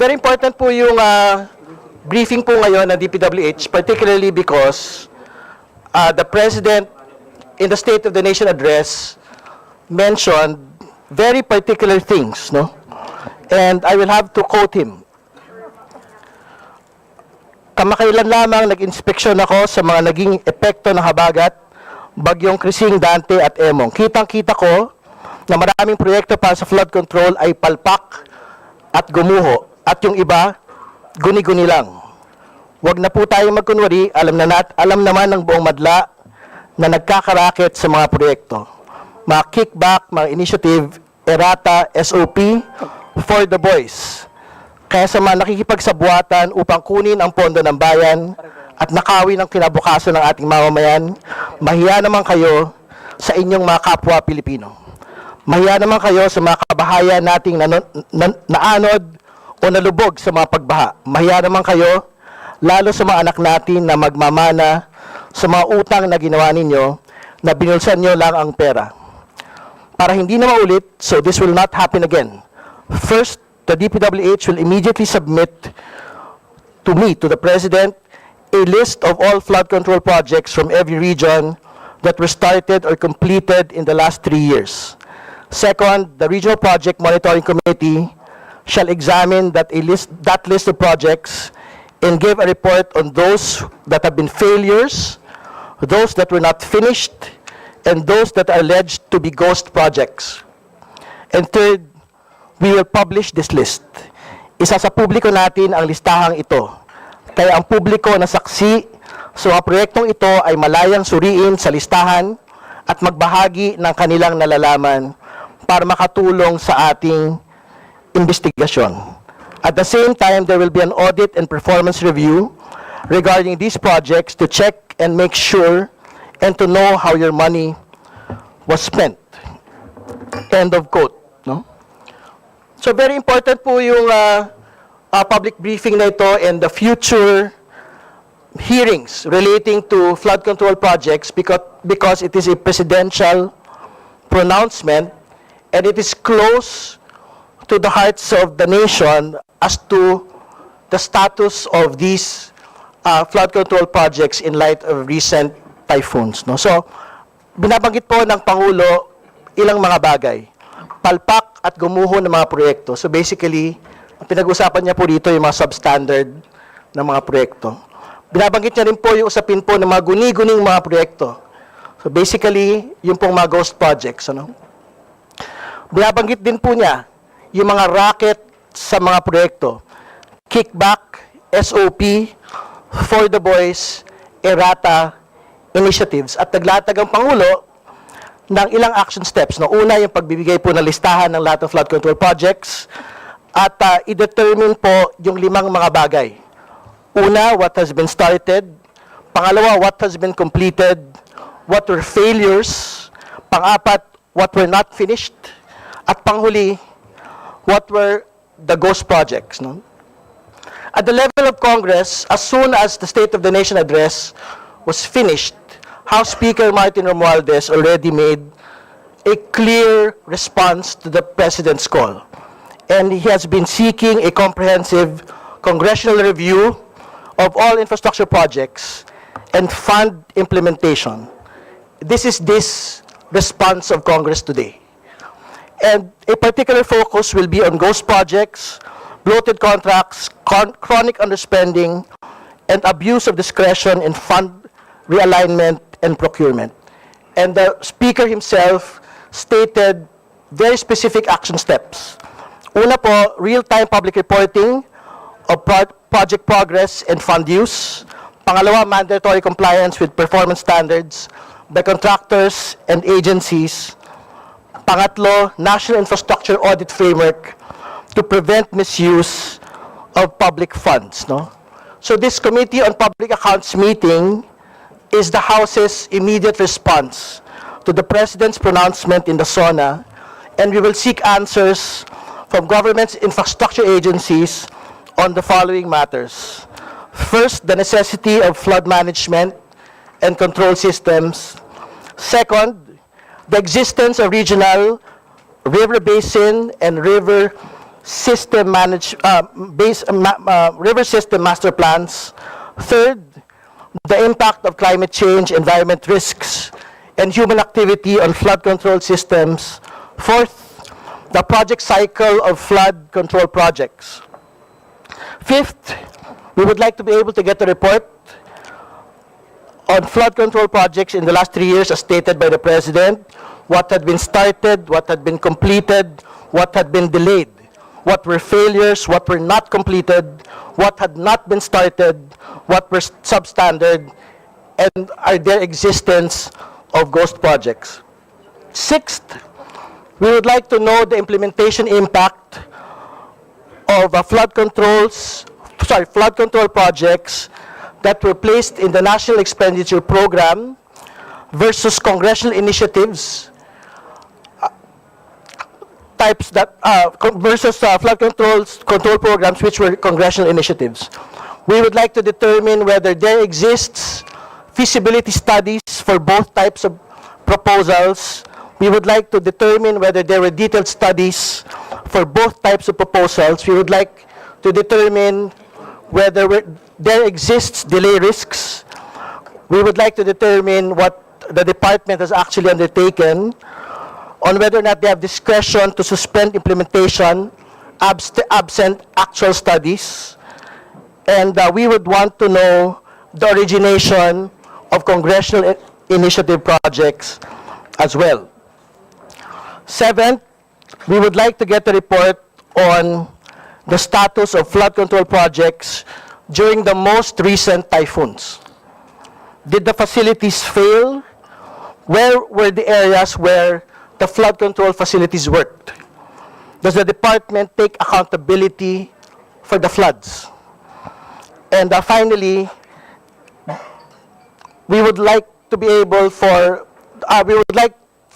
Very important po yung briefing po ngayon ng DPWH, particularly because the President in the State of the Nation address mentioned very particular things, no? And I will have to quote him. Kamakailan lamang nag-inspeksyon ako sa mga naging epekto ng habagat, bagyong Krising, Dante at Emong. Kitang-kita ko na maraming proyekto para sa flood control ay palpak at gumuho. At yung iba, guni-guni lang. Huwag na po tayong magkunwari, alam naman ng buong madla na nagkakaraket sa mga proyekto. Mga kickback, mga initiative, errata, SOP, for the boys. Kaya sa mga nakikipagsabuatan upang kunin ang pondo ng bayan at nakawin ang kinabukasan ng ating mamamayan, mahiya naman kayo sa inyong mga kapwa Pilipino. Mahiya naman kayo sa mga kabahayan nating naanod o nalubog sa mga pagbaha. Mahiya naman kayo, lalo sa mga anak natin na magmamana sa mga utang na ginawa ninyo, na binulsan nyo lang ang pera. Para hindi na maulit, so this will not happen again. First, the DPWH will immediately submit to me, to the President, a list of all flood control projects from every region that were started or completed in the last 3 years. Second, the Regional Project Monitoring Committee shall examine that list of projects and give a report on those that have been failures, those that were not finished, and those that are alleged to be ghost projects. And third, we will publish this list. Isa sa publiko natin ang listahang ito. Kaya ang publiko na saksi sa mga proyektong ito ay malayang suriin sa listahan at magbahagi ng kanilang nalalaman para makatulong sa ating investigasyon. At the same time, there will be an audit and performance review regarding these projects to check and make sure and to know how your money was spent. End of quote. No? So very important po yung public briefing na ito and the future hearings relating to flood control projects because it is a presidential pronouncement and it is close to the hearts of the nation as to the status of these flood control projects in light of recent typhoons. No? So, binabanggit po ng Pangulo ilang mga bagay. Palpak at gumuho ng mga proyekto. So basically, ang pinag-usapan niya po dito yung mga substandard ng mga proyekto. Binabanggit niya rin po yung usapin po ng mga guni-guning mga proyekto. So basically, yung pong mga ghost projects. Ano? Binabanggit din po niya yung mga racket sa mga proyekto. Kickback, SOP, for the boys, errata, initiatives. At naglatag ang Pangulo ng ilang action steps. No? Una, yung pagbibigay po ng listahan ng lahat ng flood control projects at i-determine po yung 5 mga bagay. Una, what has been started. Pangalawa, what has been completed. What were failures. Pang-apat, what were not finished. At panghuli, what were the ghost projects. No? At the level of Congress, as soon as the State of the Nation address was finished, House Speaker Martin Romualdez already made a clear response to the President's call. And he has been seeking a comprehensive congressional review of all infrastructure projects and fund implementation. This is this response of Congress today. And a particular focus will be on ghost projects, bloated contracts, chronic underspending, and abuse of discretion in fund realignment and procurement. And the Speaker himself stated very specific action steps. Una po, real-time public reporting of project progress and fund use. Pangalawa, mandatory compliance with performance standards by contractors and agencies. Pangatlo, national infrastructure audit framework to prevent misuse of public funds. No? So this Committee on Public Accounts meeting is the House's immediate response to the President's pronouncement in the SONA, and we will seek answers from government's infrastructure agencies on the following matters. First, the necessity of flood management and control systems. Second, the existence of regional river basin and river system river system master plans. Third, the impact of climate change, environment risks, and human activity on flood control systems. Fourth, the project cycle of flood control projects. Fifth, we would like to be able to get a report on flood control projects in the last 3 years as stated by the President, what had been started, what had been completed, what had been delayed, what were failures, what were not completed, what had not been started, what were substandard, and are there existence of ghost projects. Sixth, we would like to know the implementation impact of flood control projects that were placed in the National Expenditure Program versus congressional initiatives, versus flood control programs which were congressional initiatives. We would like to determine whether there exists feasibility studies for both types of proposals. We would like to determine whether there were detailed studies for both types of proposals. We would like to determine whether there exists delay risks. We would like to determine what the department has actually undertaken, on whether or not they have discretion to suspend implementation absent actual studies. And we would want to know the origination of congressional initiative projects as well. Seventh, we would like to get a report on the status of flood control projects during the most recent typhoons. Did the facilities fail? Where were the areas where the flood control facilities worked? Does the department take accountability for the floods? And finally, we would like to be able for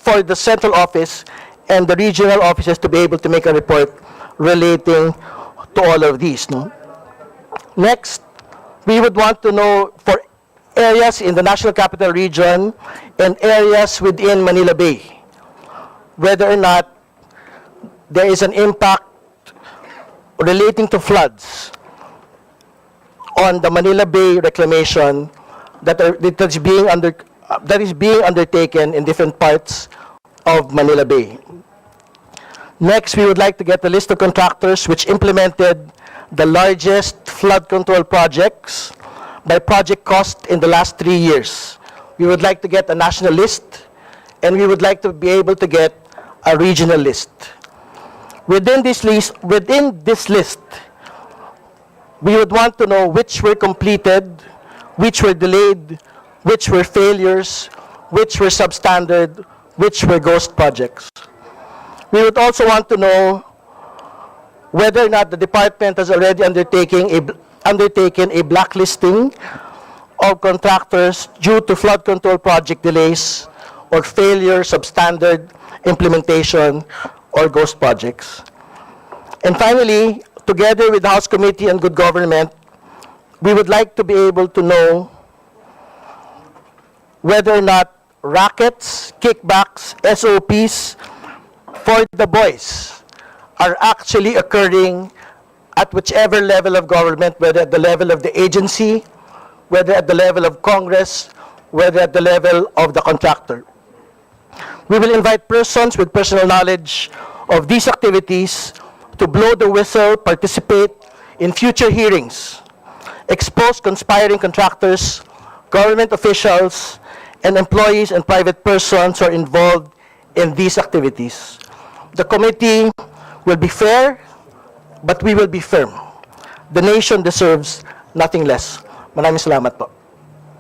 the central office and the regional offices to be able to make a report relating to all of these. No? Next, we would want to know for areas in the National Capital Region and areas within Manila Bay, whether or not there is an impact relating to floods on the Manila Bay reclamation that is being undertaken in different parts of Manila Bay. Next, we would like to get a list of contractors which implemented the largest flood control projects by project cost in the last 3 years. We would like to get a national list, and we would like to be able to get a regional list. Within this list, we would want to know which were completed, which were delayed, which were failures, which were substandard, which were ghost projects. We would also want to know whether or not the department has already undertaken a blacklisting of contractors due to flood control project delays or failure, substandard implementation, or ghost projects. And finally, together with the House Committee on Good Government, we would like to be able to know whether or not rackets, kickbacks, SOPs for the boys are actually occurring at whichever level of government, whether at the level of the agency, whether at the level of Congress, whether at the level of the contractor. We will invite persons with personal knowledge of these activities to blow the whistle, participate in future hearings, expose conspiring contractors, government officials, and employees and private persons who are involved in these activities. The committee will be fair, but we will be firm. The nation deserves nothing less. Maraming salamat po.